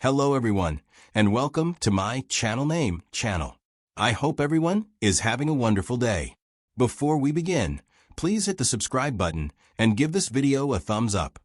Hello everyone, and welcome to my channel. I hope everyone is having a wonderful day. Before we begin, please hit the subscribe button and give this video a thumbs up.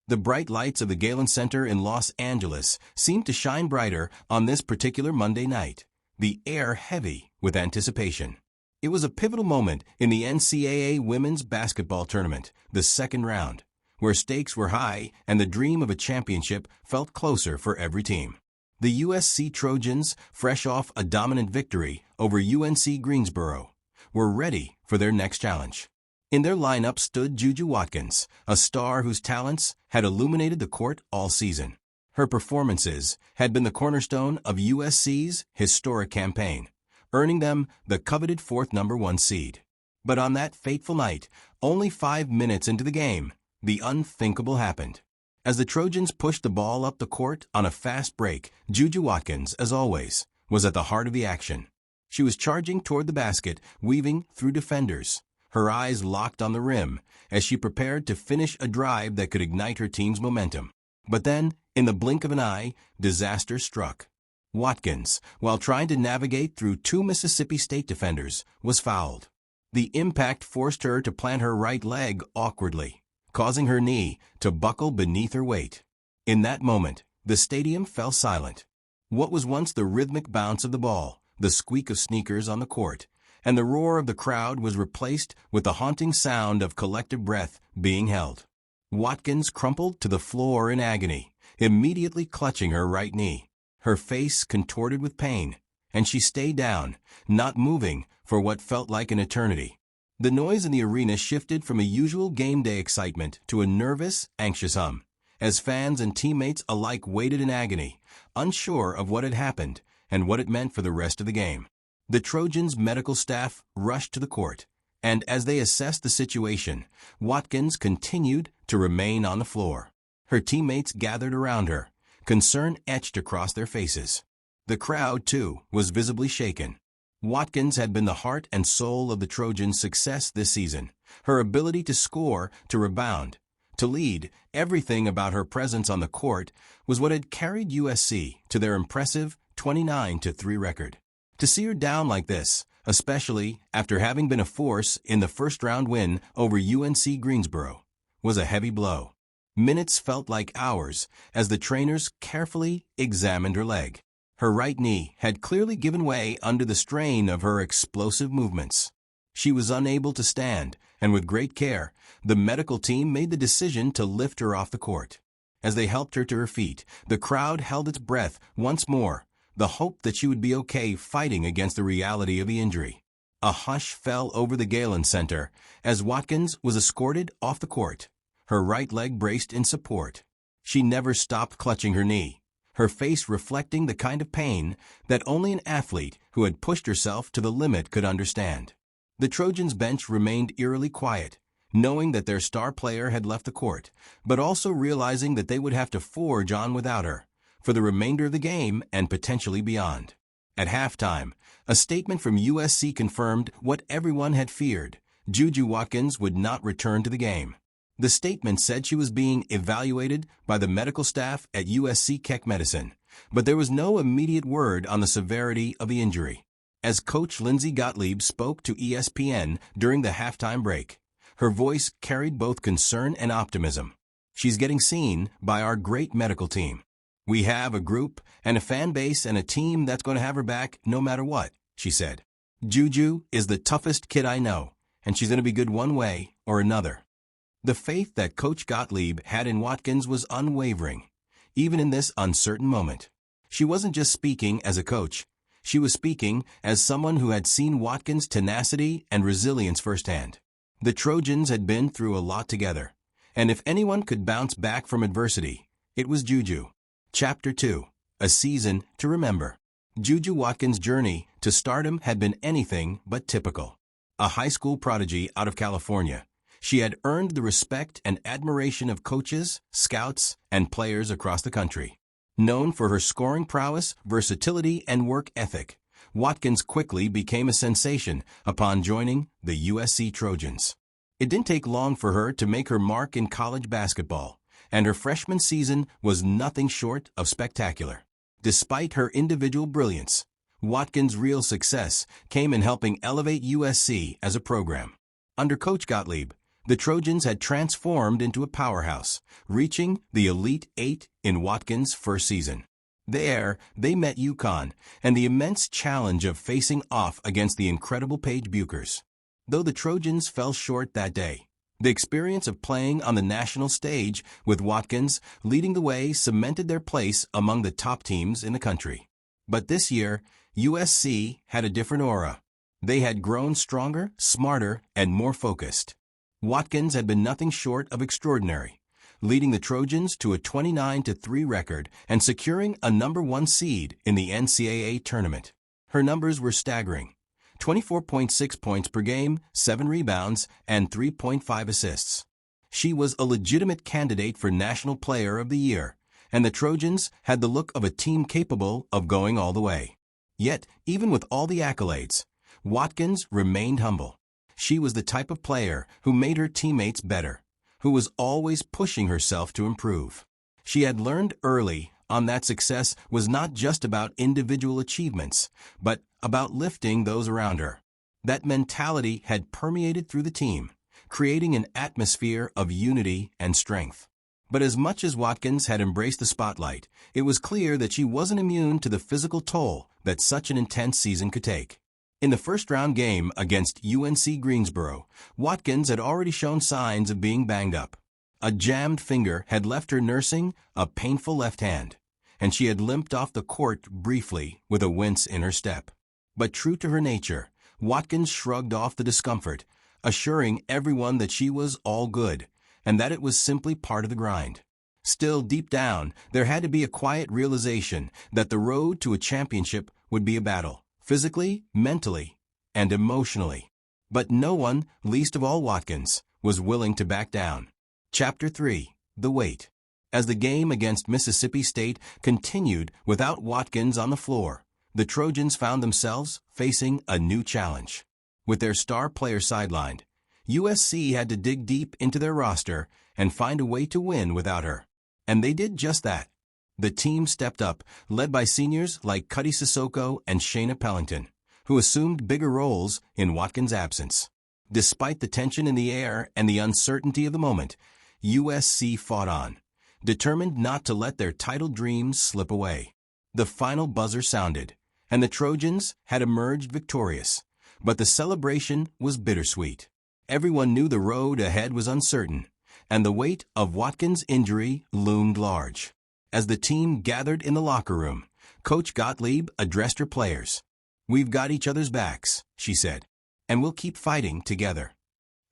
The bright lights of the Galen Center in Los Angeles seem to shine brighter on this particular Monday night, the air heavy with anticipation. It was a pivotal moment in the NCAA women's basketball tournament, the second round, where stakes were high and the dream of a championship felt closer for every team. The USC Trojans, fresh off a dominant victory over UNC Greensboro, were ready for their next challenge. In their lineup stood JuJu Watkins, a star whose talents had illuminated the court all season. Her performances had been the cornerstone of USC's historic campaign, earning them the coveted fourth #1 seed. But on that fateful night, only 5 minutes into the game, the unthinkable happened. As the Trojans pushed the ball up the court on a fast break, JuJu Watkins, as always, was at the heart of the action. She was charging toward the basket, weaving through defenders, her eyes locked on the rim as she prepared to finish a drive that could ignite her team's momentum. But then, in the blink of an eye, disaster struck. Watkins, while trying to navigate through 2 Mississippi State defenders, was fouled. The impact forced her to plant her right leg awkwardly, causing her knee to buckle beneath her weight. In that moment, the stadium fell silent. What was once the rhythmic bounce of the ball, the squeak of sneakers on the court, and the roar of the crowd was replaced with the haunting sound of collective breath being held. Watkins crumpled to the floor in agony, immediately clutching her right knee. Her face contorted with pain, and she stayed down, not moving for what felt like an eternity. The noise in the arena shifted from a usual game day excitement to a nervous, anxious hum, as fans and teammates alike waited in agony, unsure of what had happened and what it meant for the rest of the game. The Trojans' medical staff rushed to the court, and as they assessed the situation, Watkins continued to remain on the floor. Her teammates gathered around her, concern etched across their faces. The crowd, too, was visibly shaken. Watkins had been the heart and soul of the Trojans' success this season. Her ability to score, to rebound, to lead, everything about her presence on the court was what had carried USC to their impressive 29-3 record. To see her down like this, especially after having been a force in the first-round win over UNC Greensboro, was a heavy blow. Minutes felt like hours as the trainers carefully examined her leg. Her right knee had clearly given way under the strain of her explosive movements. She was unable to stand, and with great care, the medical team made the decision to lift her off the court. As they helped her to her feet, the crowd held its breath once more, the hope that she would be okay fighting against the reality of the injury. A hush fell over the Galen Center as Watkins was escorted off the court, her right leg braced in support. She never stopped clutching her knee, her face reflecting the kind of pain that only an athlete who had pushed herself to the limit could understand. The Trojans' bench remained eerily quiet, knowing that their star player had left the court, but also realizing that they would have to forge on without her for the remainder of the game and potentially beyond. At halftime, a statement from USC confirmed what everyone had feared: JuJu Watkins would not return to the game. The statement said she was being evaluated by the medical staff at USC Keck Medicine, but there was no immediate word on the severity of the injury. As Coach Lindsey Gottlieb spoke to ESPN during the halftime break, her voice carried both concern and optimism. "She's getting seen by our great medical team. We have a group and a fan base and a team that's going to have her back no matter what," she said. "JuJu is the toughest kid I know, and she's going to be good one way or another." The faith that Coach Gottlieb had in Watkins was unwavering, even in this uncertain moment. She wasn't just speaking as a coach. She was speaking as someone who had seen Watkins' tenacity and resilience firsthand. The Trojans had been through a lot together, and if anyone could bounce back from adversity, it was JuJu. Chapter 2. A Season to Remember. JuJu Watkins' journey to stardom had been anything but typical. A high school prodigy out of California, she had earned the respect and admiration of coaches, scouts, and players across the country. Known for her scoring prowess, versatility, and work ethic, Watkins quickly became a sensation upon joining the USC Trojans. It didn't take long for her to make her mark in college basketball, and her freshman season was nothing short of spectacular. Despite her individual brilliance, Watkins' real success came in helping elevate USC as a program. Under Coach Gottlieb, the Trojans had transformed into a powerhouse, reaching the Elite Eight in Watkins' first season. There, they met UConn and the immense challenge of facing off against the incredible Paige Buchers. Though the Trojans fell short that day, the experience of playing on the national stage with Watkins leading the way cemented their place among the top teams in the country. But this year, USC had a different aura. They had grown stronger, smarter, and more focused. Watkins had been nothing short of extraordinary, leading the Trojans to a 29-3 record and securing a #1 seed in the NCAA tournament. Her numbers were staggering: 24.6 points per game, 7 rebounds, and 3.5 assists. She was a legitimate candidate for National Player of the Year, and the Trojans had the look of a team capable of going all the way. Yet, even with all the accolades, Watkins remained humble. She was the type of player who made her teammates better, who was always pushing herself to improve. She had learned early on that success was not just about individual achievements, but about lifting those around her. That mentality had permeated through the team, creating an atmosphere of unity and strength. But as much as Watkins had embraced the spotlight, it was clear that she wasn't immune to the physical toll that such an intense season could take. In the first-round game against UNC Greensboro, Watkins had already shown signs of being banged up. A jammed finger had left her nursing a painful left hand, and she had limped off the court briefly with a wince in her step. But true to her nature, Watkins shrugged off the discomfort, assuring everyone that she was all good, and that it was simply part of the grind. Still, deep down, there had to be a quiet realization that the road to a championship would be a battle. Physically, mentally, and emotionally. But no one, least of all Watkins, was willing to back down. Chapter 3: The Wait. As the game against Mississippi State continued without Watkins on the floor, the Trojans found themselves facing a new challenge. With their star player sidelined, USC had to dig deep into their roster and find a way to win without her. And they did just that. The team stepped up, led by seniors like Cuddy Sissoko and Shayna Pellington, who assumed bigger roles in Watkins' absence. Despite the tension in the air and the uncertainty of the moment, USC fought on, determined not to let their title dreams slip away. The final buzzer sounded, and the Trojans had emerged victorious, but the celebration was bittersweet. Everyone knew the road ahead was uncertain, and the weight of Watkins' injury loomed large. As the team gathered in the locker room, Coach Gottlieb addressed her players. "We've got each other's backs," she said, "and we'll keep fighting together."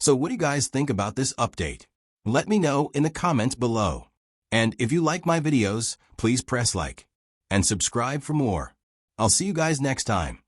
So what do you guys think about this update? Let me know in the comments below. And if you like my videos, please press like and subscribe for more. I'll see you guys next time.